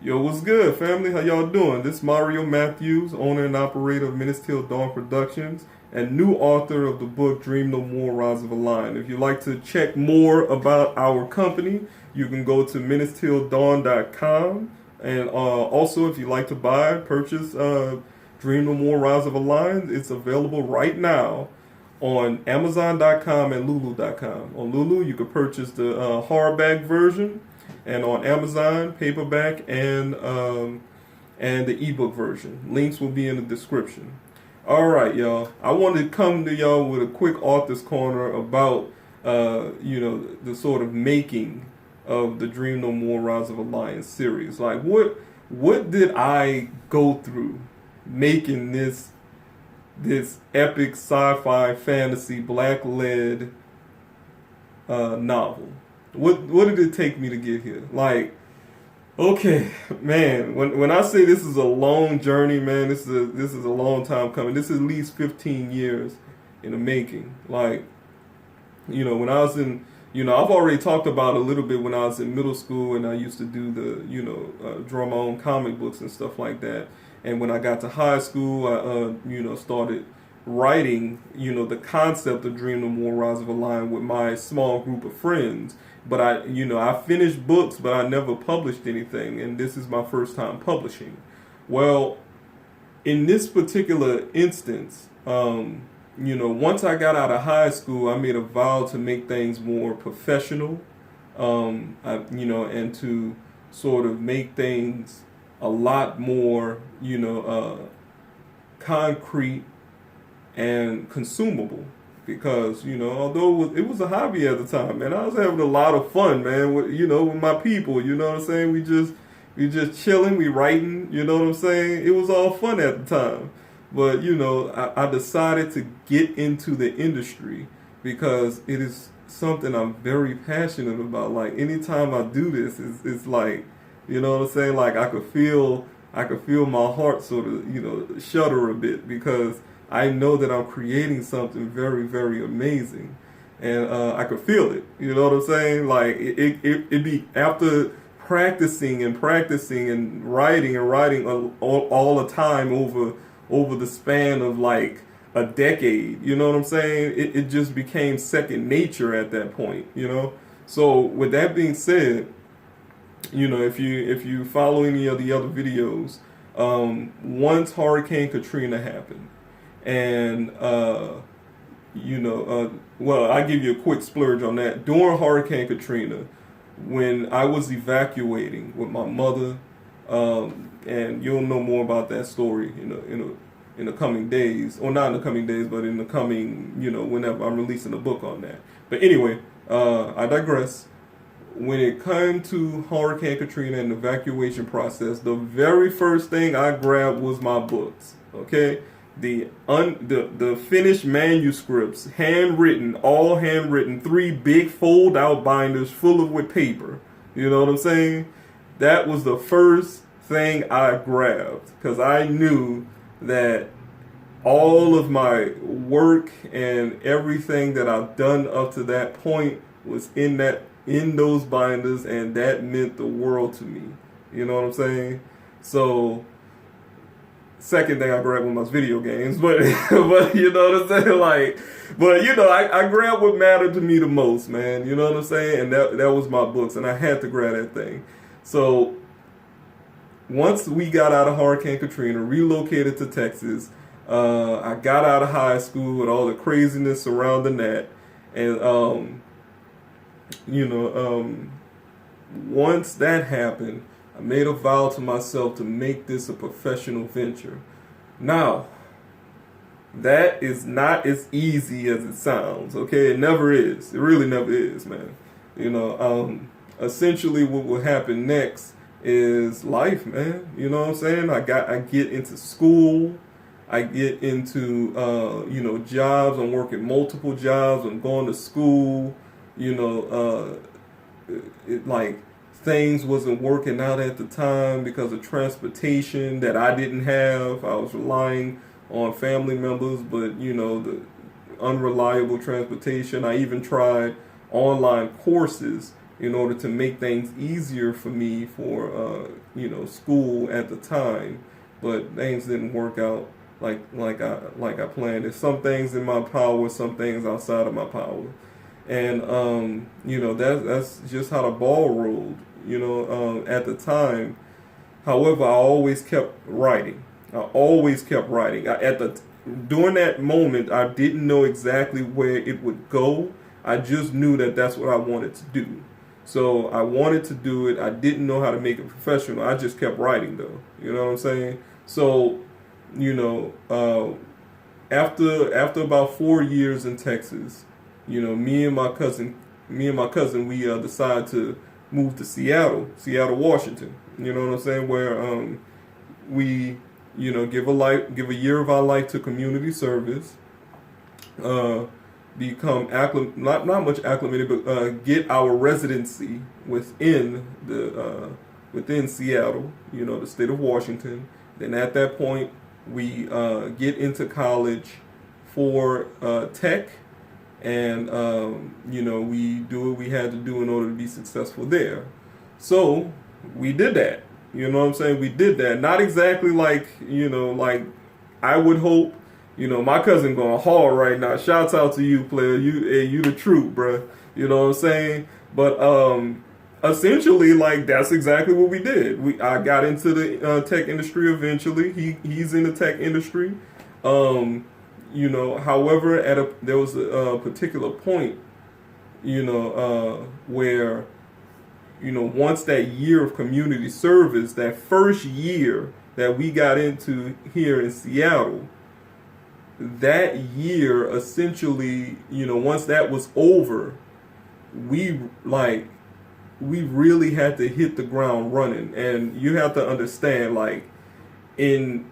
Yo, what's good, family? How y'all doing? This Mario Matthews, owner and operator of Menace Till Dawn Productions, and new author of the book Dream No More, Rise of a Lion. If you'd like to check more about our company, you can go to menacetilldawn.com. And also, if you'd like to purchase Dream No More, Rise of a Lion, it's available right now on Amazon.com and Lulu.com. On Lulu, you can purchase the hardback version, and on Amazon, paperback and the ebook version. Links will be in the description. All right, y'all. I wanted to come to y'all with a quick author's corner about the sort of making of the Dream No More, Rise of a Lion series. Like, what did I go through making this epic sci-fi fantasy black led novel? What did it take me to get here? Like, okay, man, when I say this is a long journey, man, this is a long time coming. This is at least 15 years in the making. Like, when I was in, I've already talked about a little bit when I was in middle school and I used to do draw my own comic books and stuff like that. And when I got to high school, I, started writing, the concept of Dream No More, Rise of a Lion with my small group of friends. But I finished books, but I never published anything. And this is my first time publishing. Well, in this particular instance, once I got out of high school, I made a vow to make things more professional, and to sort of make things a lot more, concrete and consumable. Because, although it was a hobby at the time, man, I was having a lot of fun, man, with my people, you know what I'm saying? We just chilling, we writing, you know what I'm saying? It was all fun at the time. But, I decided to get into the industry because it is something I'm very passionate about. Like, anytime I do this, it's like, you know what I'm saying? Like, I could feel my heart sort of, shudder a bit because I know that I'm creating something very, very amazing. And I could feel it. You know what I'm saying? Like, it be after practicing and writing all the time over the span of like a decade. You know what I'm saying? It just became second nature at that point, So with that being said, if you follow any of the other videos, once Hurricane Katrina happened, and well, I give you a quick splurge on that. During Hurricane Katrina, when I was evacuating with my mother, and you'll know more about that story, in the coming days, or not in the coming days, but in the coming, whenever I'm releasing a book on that. But anyway, I digress. When it came to Hurricane Katrina and the evacuation process, the very first thing I grabbed was my books. Okay, the finished manuscripts, all handwritten, 3 big fold out binders full of with paper. You know what I'm saying? That was the first thing I grabbed because I knew that all of my work and everything that I've done up to that point was in those binders, and that meant the world to me. You know what I'm saying? So, second thing I grabbed was video games, but you know what I'm saying? Like, but I grabbed what mattered to me the most, man. You know what I'm saying? And that was my books, and I had to grab that thing. So, once we got out of Hurricane Katrina, relocated to Texas, I got out of high school with all the craziness surrounding that, and once that happened, I made a vow to myself to make this a professional venture. Now, that is not as easy as it sounds, okay? It never is. It really never is, man. Essentially what will happen next is life, man. You know what I'm saying? I get into school. I get into, jobs. I'm working multiple jobs. I'm going to school. Things wasn't working out at the time because of transportation that I didn't have. I was relying on family members, but the unreliable transportation. I even tried online courses in order to make things easier for me for school at the time, but things didn't work out like I planned. There's some things in my power, some things outside of my power, and that's just how the ball rolled. At the time. However, I always kept writing. During that moment, I didn't know exactly where it would go. I just knew that that's what I wanted to do. So I wanted to do it. I didn't know how to make it professional. I just kept writing, though. You know what I'm saying? So, after about 4 years in Texas, me and my cousin, we decided to move to Seattle, Washington. You know what I'm saying? Where we give a year of our life to community service, become not much acclimated, but get our residency within Seattle, the state of Washington. Then at that point, we get into college for tech, and we do what we had to do in order to be successful there. So we did that. You know what I'm saying? We did that. Not exactly like I would hope. My cousin going hard right now. Shouts out to you, player. You the truth, bruh. You know what I'm saying? But essentially, that's exactly what we did. I got into the tech industry eventually. He's in the tech industry. However, there was a particular point, where, once that year of community service, that first year that we got into here in Seattle, that year essentially, once that was over, we really had to hit the ground running. And you have to understand, in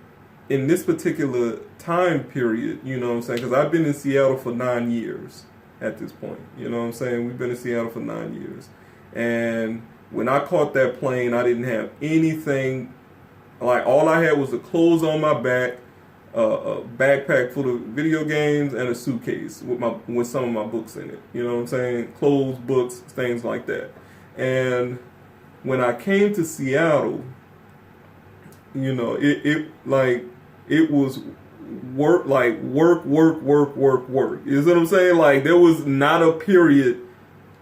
this particular time period, you know what I'm saying? Because I've been in Seattle for 9 years at this point. You know what I'm saying? We've been in Seattle for 9 years. And when I caught that plane, I didn't have anything. All I had was the clothes on my back, a backpack full of video games, and a suitcase with some of my books in it. You know what I'm saying? Clothes, books, things like that. And when I came to Seattle, it was work. You see what I'm saying? There was not a period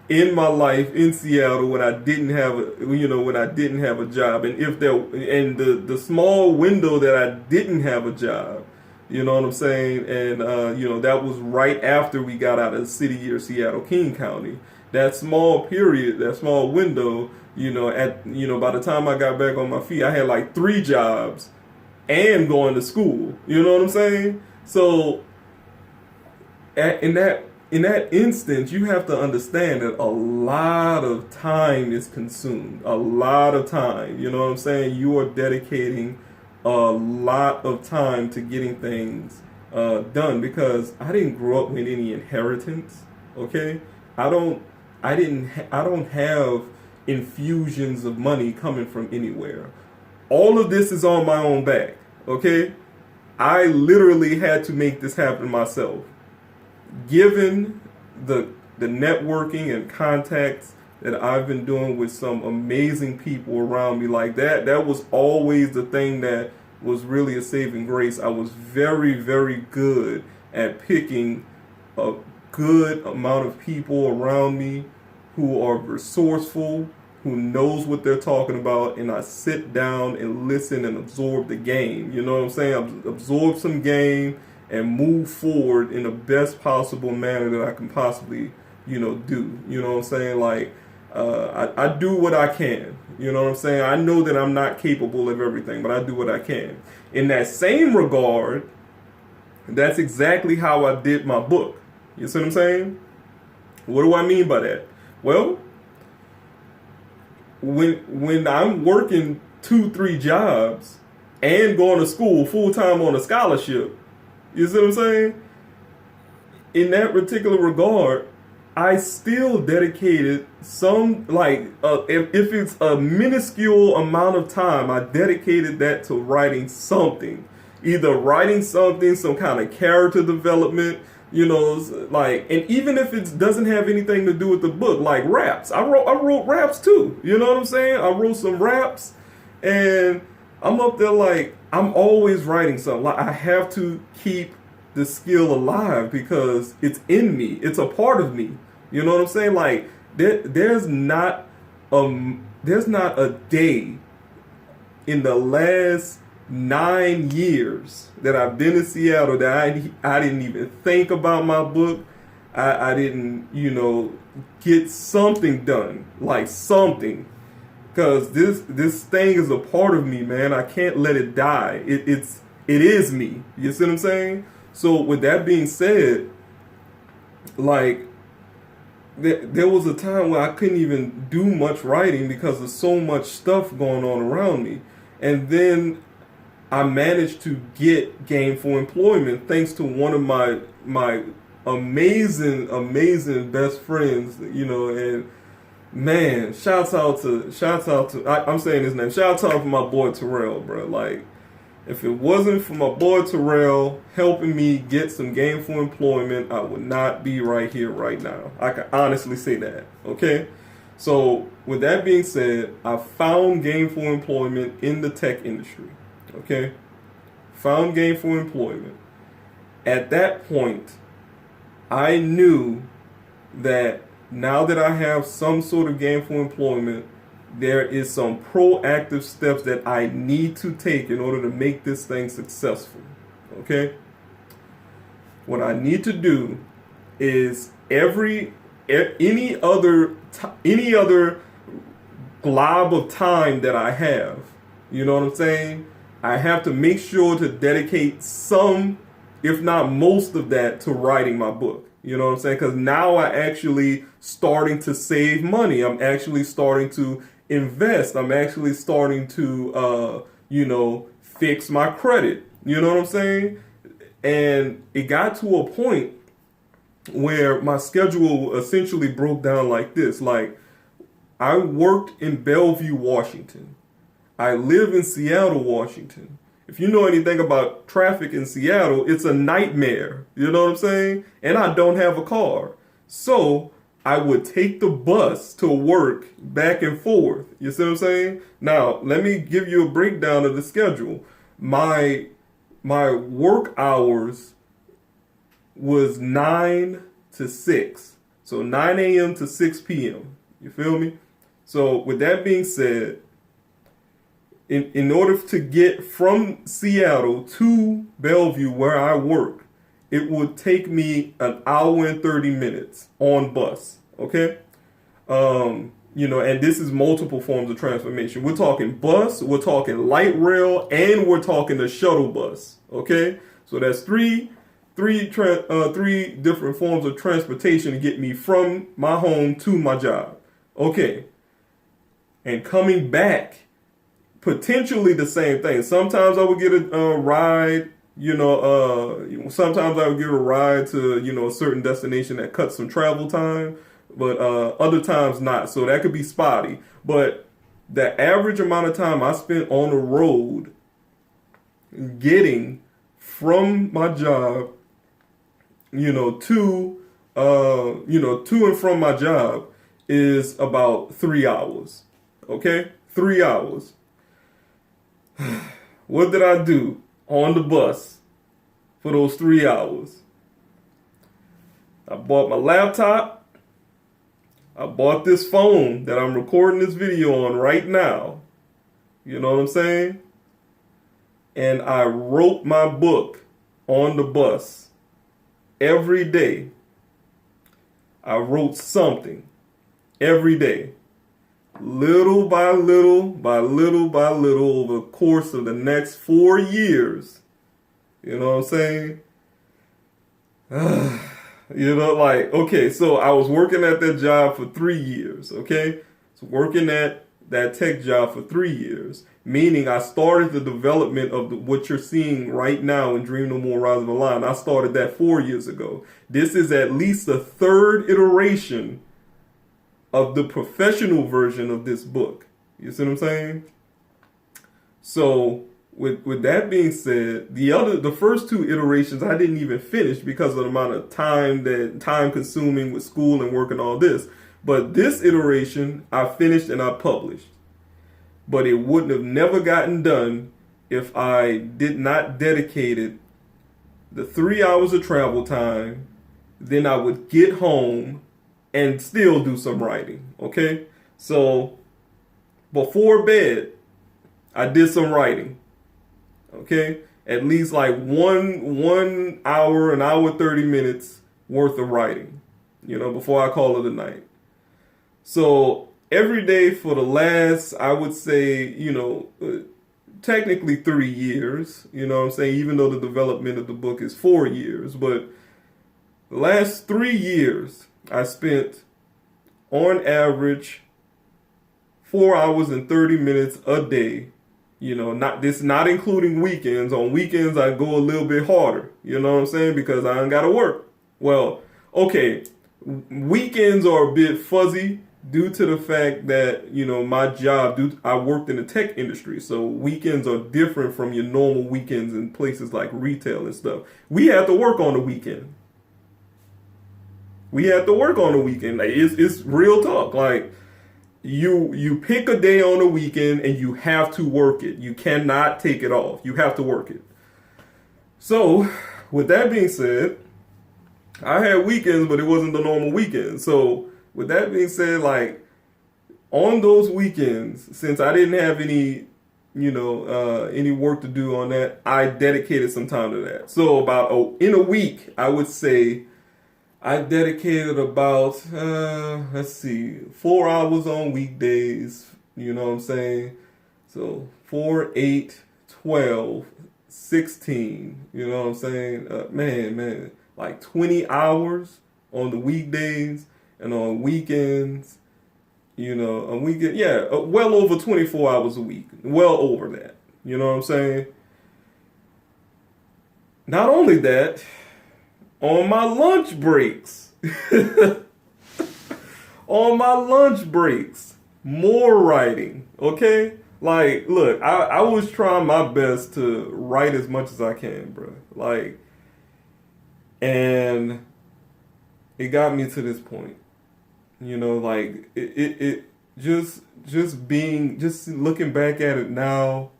in my life in Seattle when I didn't have a job, and the small window that I didn't have a job, you know what I'm saying, and that was right after we got out of the city here, Seattle, King County. That small period, that small window, by the time I got back on my feet, I had 3 jobs and going to school. You know what I'm saying? So in that instance, you have to understand that a lot of time is consumed. A lot of time. You know what I'm saying? You are dedicating a lot of time to getting things done, because I didn't grow up with any inheritance. Okay? I don't have infusions of money coming from anywhere. All of this is on my own back. Okay? I literally had to make this happen myself. Given the networking and contacts that I've been doing with some amazing people around me that was always the thing that was really a saving grace. I was very, very good at picking a good amount of people around me who are resourceful, who knows what they're talking about, and I sit down and listen and absorb the game. You know what I'm saying? Absorb some game and move forward in the best possible manner that I can possibly, do. You know what I'm saying? I do what I can. You know what I'm saying? I know that I'm not capable of everything, but I do what I can. In that same regard, that's exactly how I did my book. You see what I'm saying? What do I mean by that? Well, when I'm working 2-3 jobs and going to school full-time on a scholarship, you see what I'm saying? In that particular regard, I still dedicated some, if it's a minuscule amount of time, I dedicated that to writing something. Either writing something, some kind of character development, You know, like, and even if it doesn't have anything to do with the book, like raps, I wrote raps too. You know what I'm saying? I wrote some raps, and I'm up there like I'm always writing something. Like I have to keep the skill alive because it's in me. It's a part of me. You know what I'm saying? Like there's not a day in the last 9 years that I've been in Seattle that I didn't even think about my book. I didn't, get something done, like something, because this thing is a part of me, man. I can't let it die. It is me. You see what I'm saying? So with that being said, like there was a time where I couldn't even do much writing because of so much stuff going on around me, and then I managed to get gainful employment thanks to one of my amazing best friends, and man, shouts out to I'm saying his name. Shouts out for my boy Terrell, bro. Like if it wasn't for my boy Terrell helping me get some gainful employment, I would not be right here right now. I can honestly say that. Okay? So with that being said, I found gainful employment in the tech industry. Okay? Found gainful employment. At that point, I knew that now that I have some sort of gainful employment, there is some proactive steps that I need to take in order to make this thing successful. Okay? What I need to do is any other glob of time that I have, you know what I'm saying? I have to make sure to dedicate some, if not most of that, to writing my book. You know what I'm saying? Because now I actually starting to save money. I'm actually starting to invest. I'm actually starting to, fix my credit. You know what I'm saying? And it got to a point where my schedule essentially broke down like this. Like, I worked in Bellevue, Washington. I live in Seattle, Washington. If you know anything about traffic in Seattle, it's a nightmare. You know what I'm saying? And I don't have a car. So I would take the bus to work back and forth. You see what I'm saying? Now, let me give you a breakdown of the schedule. My work hours was 9 to 6. So 9 a.m. to 6 p.m. You feel me? So with that being said, in order to get from Seattle to Bellevue where I work, it would take me an hour and 30 minutes on bus. Okay? And this is multiple forms of transportation. We're talking bus, we're talking light rail, and we're talking the shuttle bus. Okay? So that's three different forms of transportation to get me from my home to my job. Okay. And coming back, potentially the same thing. Sometimes I would get a ride, sometimes I would get a ride to, a certain destination that cuts some travel time, but other times not. So that could be spotty. But the average amount of time I spent on the road getting from my job, to and from my job is about 3 hours. Okay? 3 hours. What did I do on the bus for those 3 hours? I bought my laptop. I bought this phone that I'm recording this video on right now. You know what I'm saying? And I wrote my book on the bus every day. I wrote something every day. Little by little, over the course of the next 4 years. You know what I'm saying? Okay, so I was working at that job for 3 years, okay? So working at that tech job for 3 years, meaning I started the development of what you're seeing right now in Dream No More Rise of a Lion. I started that 4 years ago. This is at least the third iteration of the professional version of this book. You see what I'm saying? So with that being said, the first two iterations I didn't even finish because of the amount of time consuming with school and work and all this. But this iteration I finished and I published. But it wouldn't have never gotten done if I did not dedicate it the 3 hours of travel time. Then I would get home and still do some writing. Okay? So before bed, I did some writing. Okay? At least like one hour, an hour 30 minutes worth of writing, before I call it a night. So every day for the last, I would say, technically 3 years, what I'm saying, even though the development of the book is 4 years, but the last 3 years I spent on average 4 hours and 30 minutes a day. Not including weekends. On weekends I go a little bit harder, what I'm saying, because I ain't gotta work. Well, okay, weekends are a bit fuzzy due to the fact that, my job, I worked in the tech industry, so weekends are different from your normal weekends in places like retail and stuff. We had to work on the weekend. Like, it's real talk. Like, you pick a day on a weekend and you have to work it. You cannot take it off. You have to work it. So, with that being said, I had weekends, but it wasn't the normal weekend. So, with that being said, like, on those weekends, since I didn't have any work to do on that, I dedicated some time to that. So in a week, I would say I dedicated about, 4 hours on weekdays, you know what I'm saying? So 4, 8, 12, 16, you know what I'm saying? Man, like 20 hours on the weekdays. And on weekends, well over 24 hours a week. Well over that. You know what I'm saying? Not only that, on my lunch breaks, more writing, okay? Like, look, I was trying my best to write as much as I can, bro. Like, and it got me to this point. Like it just looking back at it now,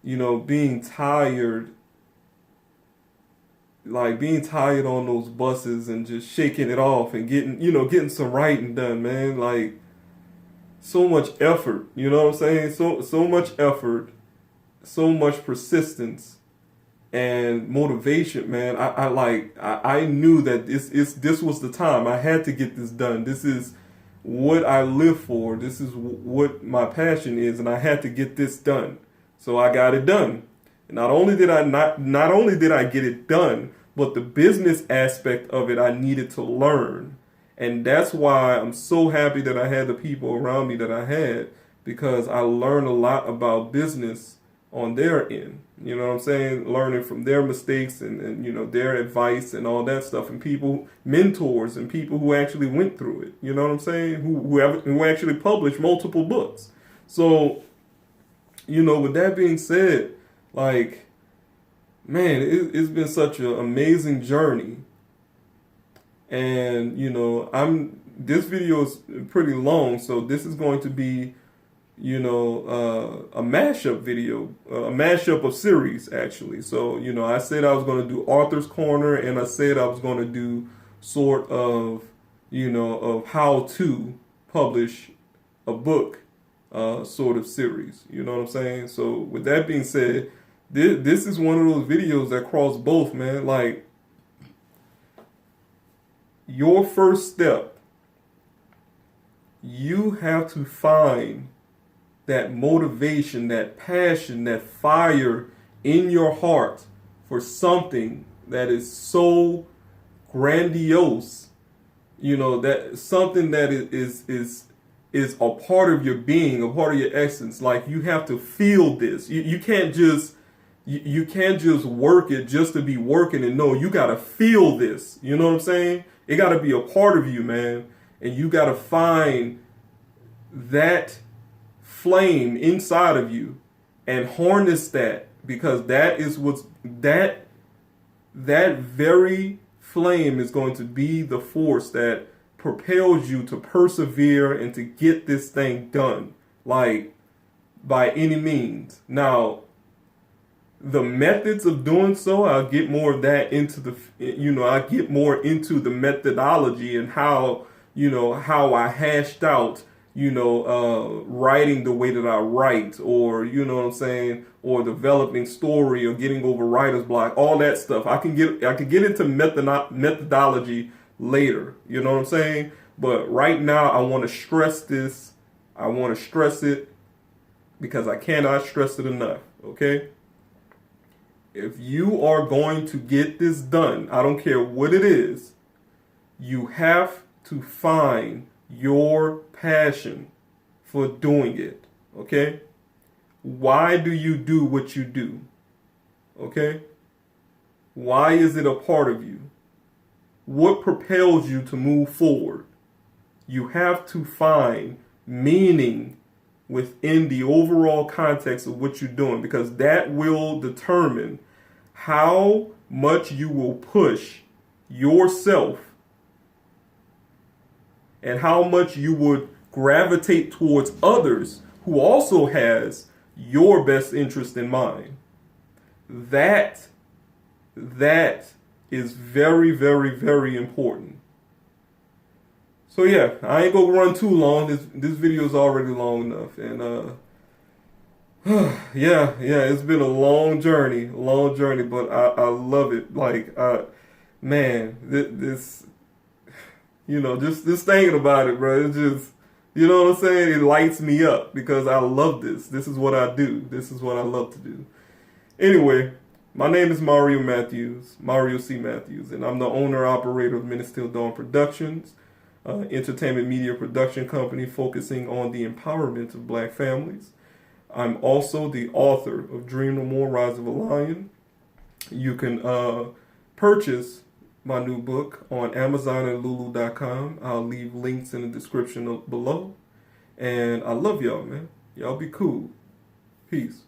being tired on those buses and just shaking it off and getting some writing done, man. Like, so much effort, you know what I'm saying? So much effort, so much persistence and motivation, man. I knew that this was the time. I had to get this done. This is what I live for. This is what my passion is, and I had to get this done. So I got it done. And not only did I get it done, but the business aspect of it I needed to learn. And that's why I'm so happy that I had the people around me that I had, because I learned a lot about business on their end. You know what I'm saying? Learning from their mistakes and their advice and all that stuff, and mentors and people who actually went through it. You know what I'm saying? Who actually published multiple books. So, with that being said, like, man, it's been such an amazing journey. And, this video is pretty long, so this is going to be a mashup video, a mashup of series, actually. So, I said I was going to do Author's Corner, and I said I was going to do sort of, of how to publish a book, sort of series. You know what I'm saying? So, with that being said, this is one of those videos that cross both, man. Like, your first step, you have to find that motivation, that passion, that fire in your heart for something that is so grandiose, that something that is a part of your being, a part of your essence. Like, you have to feel this. You can't just work it just to be working. And no, you gotta feel this. You know what I'm saying? It gotta be a part of you, man. And you gotta find that flame inside of you and harness that because that is that very flame is going to be the force that propels you to persevere and to get this thing done, like, by any means. Now, the methods of doing so, I'll get more of that into I get more into the methodology and how, how I hashed out, writing the way that I write, or, what I'm saying, or developing story, or getting over writer's block, all that stuff. I can get into methodology later, you know what I'm saying? But right now I want to stress this. I want to stress it because I cannot stress it enough, okay? If you are going to get this done, I don't care what it is, you have to find your passion for doing it, okay? Why do you do what you do, okay? Why is it a part of you? What propels you to move forward? You have to find meaning within the overall context of what you're doing, because that will determine how much you will push yourself and how much you would gravitate towards others who also has your best interest in mind. That is very, very, very important. So yeah, I ain't gonna run too long. This video is already long enough, and yeah, it's been a long journey, but I love it. Like, man, this, just thinking about it, bro, it's just, you know what I'm saying? It lights me up because I love this. This is what I do. This is what I love to do. Anyway, my name is Mario Matthews, Mario C. Matthews, and I'm the owner operator of Men Is Still Dawn Productions, entertainment media production company focusing on the empowerment of Black families. I'm also the author of Dream No More, Rise of a Lion. You can purchase my new book on Amazon and Lulu.com. I'll leave links in the description below. And I love y'all, man. Y'all be cool. Peace.